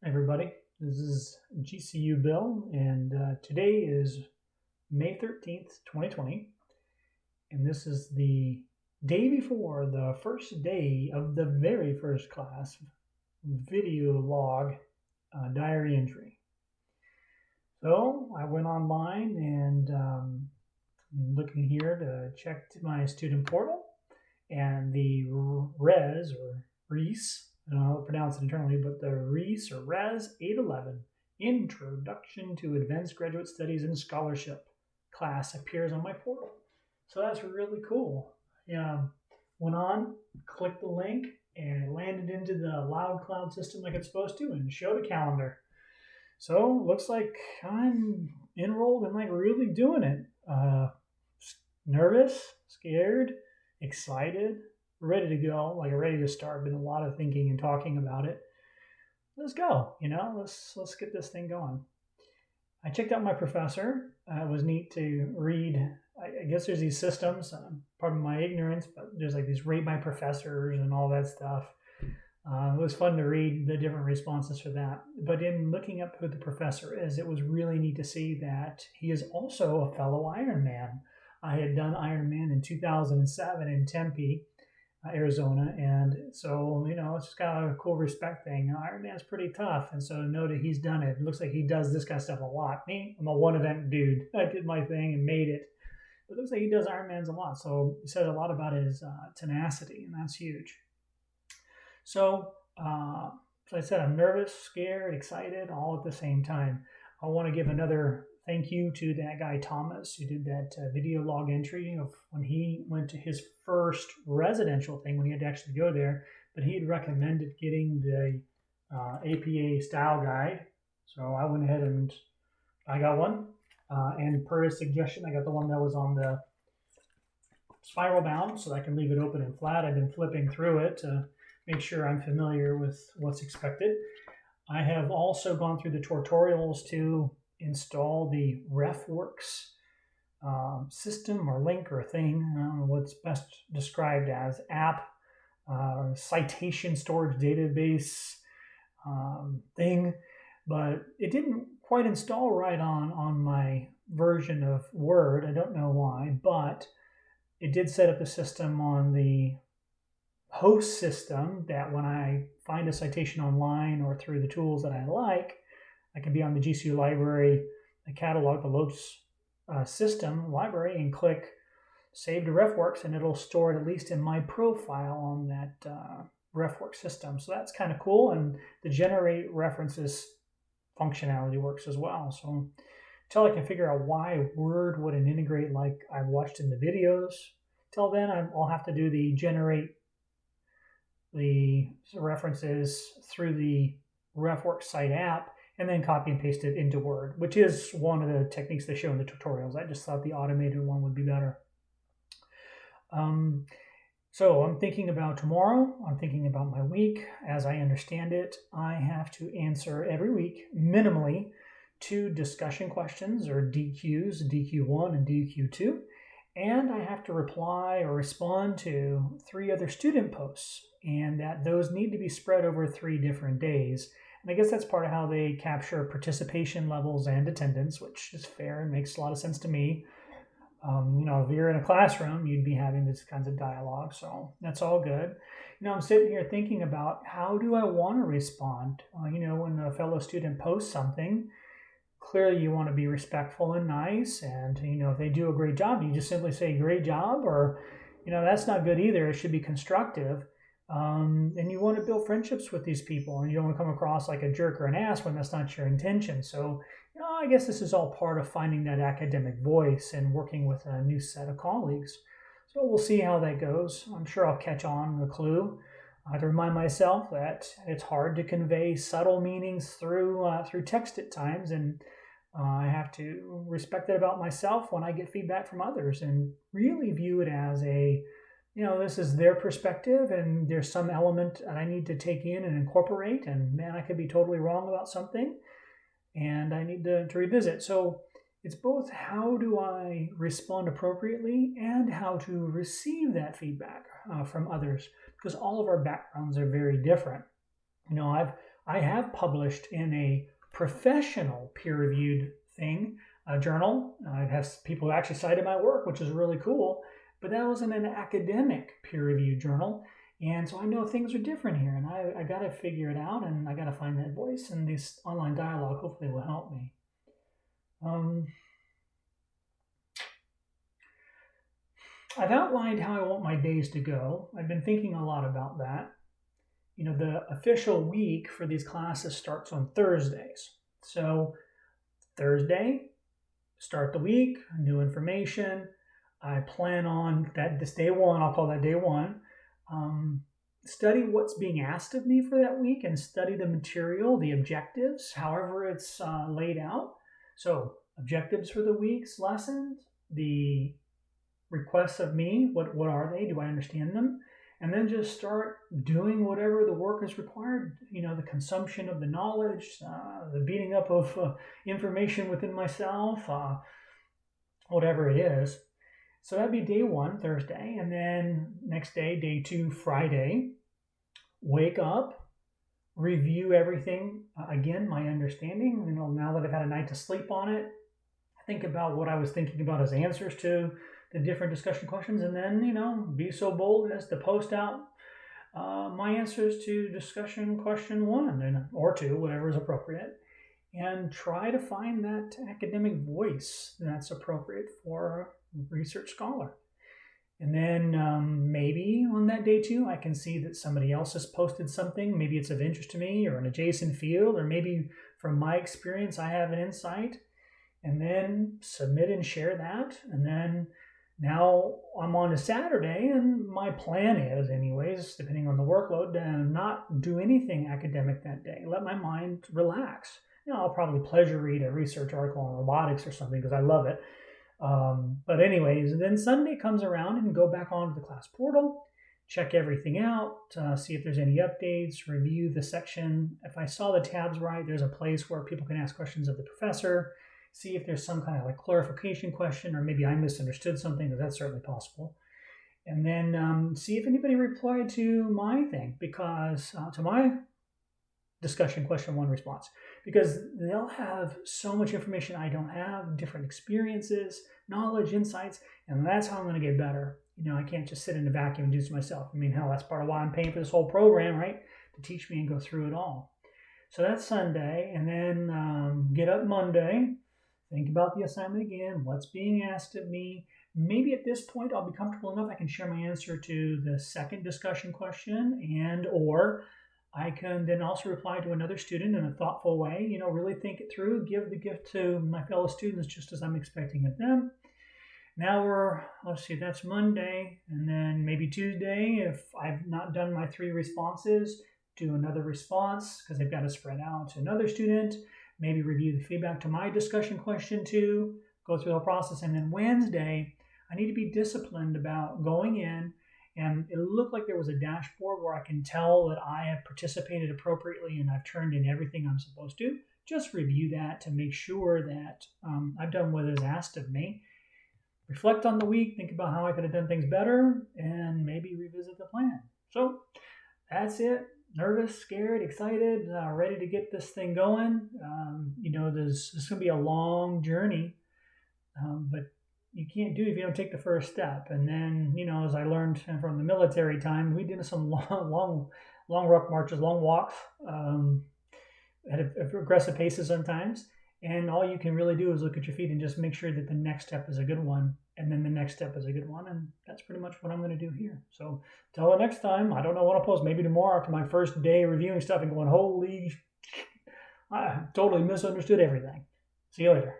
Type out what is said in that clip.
Everybody. This is GCU Bill, and today is May 13th, 2020, and this is the day before the first day of the very first class video log diary entry. So I went online and looking here to check my student portal, and the res or res, I don't know how to pronounce it internally, but the res or res 811 Introduction to Advanced Graduate Studies and Scholarship class appears on my portal. So that's really cool. Went on, clicked the link, and it landed into the Loud Cloud system like it's supposed to and showed a calendar. So looks like I'm enrolled and like really doing it. Nervous, scared, excited, ready to go, like ready to start. Been a lot of thinking and talking about it. Let's go, let's get this thing going. I checked out my professor. It was neat to read. I guess there's these systems, pardon my ignorance, but there's like these rate my professors and all that stuff. It was fun to read the different responses for that. But in looking up who the professor is, it was really neat to see that he is also a fellow Ironman. I had done Ironman in 2007 in Tempe, Arizona, and so it's just kind of a cool respect thing. Ironman's pretty tough, and so to know that he's done it, it looks like he does this kind of stuff a lot. Me, I'm a one event dude. I did my thing and made it, but it looks like he does Ironmans a lot. So he says a lot about his tenacity, and that's huge. So, I said I'm nervous, scared, excited, all at the same time. I want to give another thank you to that guy Thomas who did that video log entry of when he went to his first residential thing, when he had to actually go there. But he had recommended getting the APA style guide, so I went ahead and I got one. And per his suggestion, I got the one that was on the spiral bound, so I can leave it open and flat. I've been flipping through it to make sure I'm familiar with what's expected. I have also gone through the tutorials to install the RefWorks system or link or thing. I don't know what's best described as app, citation storage database thing, but it didn't quite install right on my version of Word. I don't know why, but it did set up a system on the host system that when I find a citation online or through the tools that I like, I can be on the GCU library, the catalog, the LOPS system library, and click Save to RefWorks, and it'll store it at least in my profile on that RefWorks system. So that's kind of cool, and the generate references functionality works as well. So until I can figure out why Word wouldn't integrate like I watched in the videos, till then I'll have to do the generate the references through the RefWorks site app and then copy and paste it into Word, which is one of the techniques they show in the tutorials. I just thought the automated one would be better. So I'm thinking about tomorrow. I'm thinking about my week. As I understand it, I have to answer every week minimally 2 discussion questions or DQs, DQ1 and DQ2. And I have to reply or respond to 3 other student posts, and that those need to be spread over 3 different days. And I guess that's part of how they capture participation levels and attendance, which is fair and makes a lot of sense to me. If you're in a classroom, you'd be having this kinds of dialogue, so that's all good. I'm sitting here thinking about how do I want to respond? When a fellow student posts something, clearly you want to be respectful and nice, and if they do a great job, you just simply say great job, or that's not good either. It should be constructive, and you want to build friendships with these people, and you don't want to come across like a jerk or an ass when that's not your intention. So I guess this is all part of finding that academic voice and working with a new set of colleagues. So we'll see how that goes. I'm sure I'll catch on the clue. I have to remind myself that it's hard to convey subtle meanings through text at times, and I have to respect it about myself when I get feedback from others and really view it as this is their perspective, and there's some element that I need to take in and incorporate, and man, I could be totally wrong about something, and I need to revisit. So it's both how do I respond appropriately and how to receive that feedback from others, because all of our backgrounds are very different. I've I have published in a professional peer-reviewed thing, a journal. I have people who actually cited my work, which is really cool, but that was in an academic peer-reviewed journal. And so I know things are different here, and I got to figure it out, and I got to find that voice, and this online dialogue hopefully will help me. I've outlined how I want my days to go. I've been thinking a lot about that. The official week for these classes starts on Thursdays. So Thursday, start the week, new information. I plan on that this day one, I'll call that day one. Study what's being asked of me for that week and study the material, the objectives, however it's laid out. So objectives for the week's lessons, the requests of me, what are they? Do I understand them? And then just start doing whatever the work is required, the consumption of the knowledge, the beating up of information within myself, whatever it is. So that'd be day one, Thursday. And then next day, day two, Friday, wake up, review everything. Again, my understanding, now that I've had a night to sleep on it, think about what I was thinking about as answers to the different discussion questions, and then, be so bold as to post out my answers to discussion question 1 or 2, whatever is appropriate, and try to find that academic voice that's appropriate for a research scholar. And then maybe on that day 2, I can see that somebody else has posted something. Maybe it's of interest to me or an adjacent field, or maybe from my experience, I have an insight, and then submit and share that. And then now I'm on a Saturday, and my plan is, anyways, depending on the workload, to not do anything academic that day. Let my mind relax. I'll probably pleasure read a research article on robotics or something because I love it. But anyways, then Sunday comes around and go back onto the class portal, check everything out, see if there's any updates, review the section. If I saw the tabs right, there's a place where people can ask questions of the professor, see if there's some kind of clarification question, or maybe I misunderstood something, because that's certainly possible. And then see if anybody replied to my thing, because to my discussion question 1 response, because they'll have so much information I don't have, different experiences, knowledge, insights, and that's how I'm going to get better. I can't just sit in a vacuum and do this myself. Hell, that's part of why I'm paying for this whole program, right? To teach me and go through it all. So that's Sunday, and then get up Monday, think about the assignment again, what's being asked of me. Maybe at this point I'll be comfortable enough I can share my answer to the second discussion question, or I can then also reply to another student in a thoughtful way, really think it through, give the gift to my fellow students just as I'm expecting of them. Now that's Monday, and then maybe Tuesday, if I've not done my 3 responses, do another response because they've got to spread out to another student, maybe review the feedback to my discussion question 2, go through the process, and then Wednesday, I need to be disciplined about going in, and it looked like there was a dashboard where I can tell that I have participated appropriately and I've turned in everything I'm supposed to. Just review that to make sure that I've done what is asked of me. Reflect on the week, think about how I could have done things better, and maybe revisit the plan. So that's it. Nervous, scared, excited, ready to get this thing going. This is going to be a long journey, but you can't do it if you don't take the first step. And then, as I learned from the military time, we did some long ruck marches, long walks, at aggressive paces sometimes. And all you can really do is look at your feet and just make sure that the next step is a good one. And then the next step is a good one. And that's pretty much what I'm going to do here. So till the next time, I don't know what I'll post. Maybe tomorrow after my first day reviewing stuff and going, holy, I totally misunderstood everything. See you later.